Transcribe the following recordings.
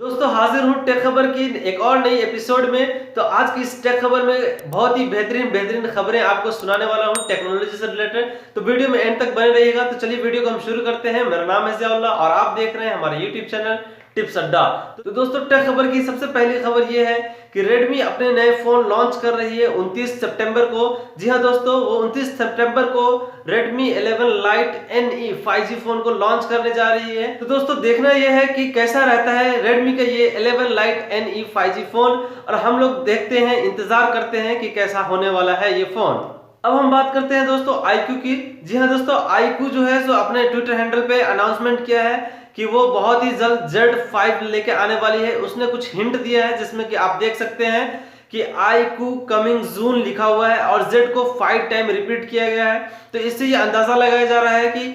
दोस्तों हाजिर हूँ टेक खबर की एक और नई एपिसोड में। तो आज की इस टेक खबर में बहुत ही बेहतरीन बेहतरीन खबरें आपको सुनाने वाला हूँ टेक्नोलॉजी से रिलेटेड। तो वीडियो में एंड तक बने रहिएगा। तो चलिए वीडियो को हम शुरू करते हैं। मेरा नाम है ज़ियाउल्लाह और आप देख रहे हैं हमारे यूट्यूब चैनल टिप्स अड्डा। तो दोस्तों टेक खबर की सबसे पहली खबर ये है कि रेडमी अपने नए फोन लॉन्च कर रही है 29 सितंबर को। जी हाँ दोस्तों, वो 29 सितंबर को Redmi 11 Lite NE 5G phone को लॉन्च करने जा रही है। तो दोस्तों देखना यह है कि कैसा रहता है Redmi का ये 11 Lite NE 5G फोन, और हम लोग देखते हैं, इंतजार करते हैं कि कैसा होने वाला है ये फोन। अब हम बात करते हैं दोस्तों iQOO की। जी हाँ दोस्तों, iQOO जो है सो अपने ट्विटर हैंडल पे अनाउंसमेंट किया है कि वो बहुत ही जल्द Z5 लेके आने वाली है। उसने कुछ हिंट दिया है जिसमें कि आप देख सकते हैं कि iQOO कमिंग जून लिखा हुआ है और Z को 5 टाइम रिपीट किया गया है। तो इससे ये अंदाजा लगाया जा रहा है कि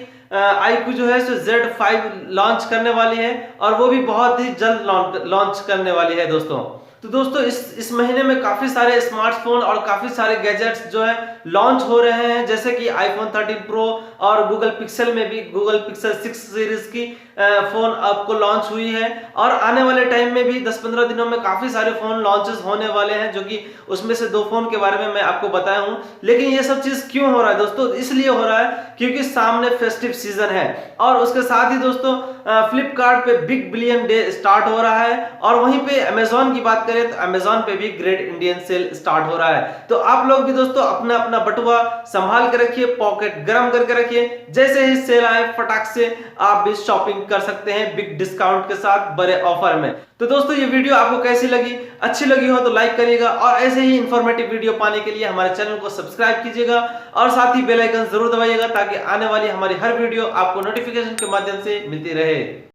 iQOO जो है सो Z5 लॉन्च करने वाली है और वो भी बहुत ही जल्द लॉन्च करने वाली है दोस्तों। तो दोस्तों इस महीने में काफी सारे स्मार्टफोन और काफी सारे गैजेट्स जो है लॉन्च हो रहे हैं, जैसे कि iPhone 13 Pro और गूगल पिक्सल में भी गूगल पिक्सल 6 सीरीज की फोन आपको लॉन्च हुई है। और आने वाले टाइम में भी 10-15 दिनों में काफी सारे फोन लॉन्चेस होने वाले हैं, जो कि उसमें से 2 फोन के बारे में मैं आपको बताया हूं। लेकिन ये सब चीज क्यों हो रहा है दोस्तों? इसलिए हो रहा है क्योंकि सामने फेस्टिव सीजन है और उसके साथ ही दोस्तों फ्लिपकार्ट पे बिग बिलियन डे स्टार्ट हो रहा है। और वहीं पे अमेजॉन की बात करें तो अमेजॉन पे भी ग्रेट इंडियन सेल स्टार्ट हो रहा है। तो आप लोग भी दोस्तों अपना अपना बटुआ संभाल के रखिए, पॉकेट गर्म करके रखिए। जैसे ही सेल आए फटाक से आप भी शॉपिंग कर सकते हैं बिग डिस्काउंट के साथ, बड़े ऑफर में। तो दोस्तों ये वीडियो आपको कैसी लगी? अच्छी लगी हो तो लाइक करिएगा और ऐसे ही इंफॉर्मेटिव वीडियो पाने के लिए हमारे चैनल को सब्सक्राइब कीजिएगा और साथ ही बेल आइकन जरूर दबाइएगा ताकि आने वाली हमारी हर वीडियो आपको नोटिफिकेशन के माध्यम से मिलती रहे।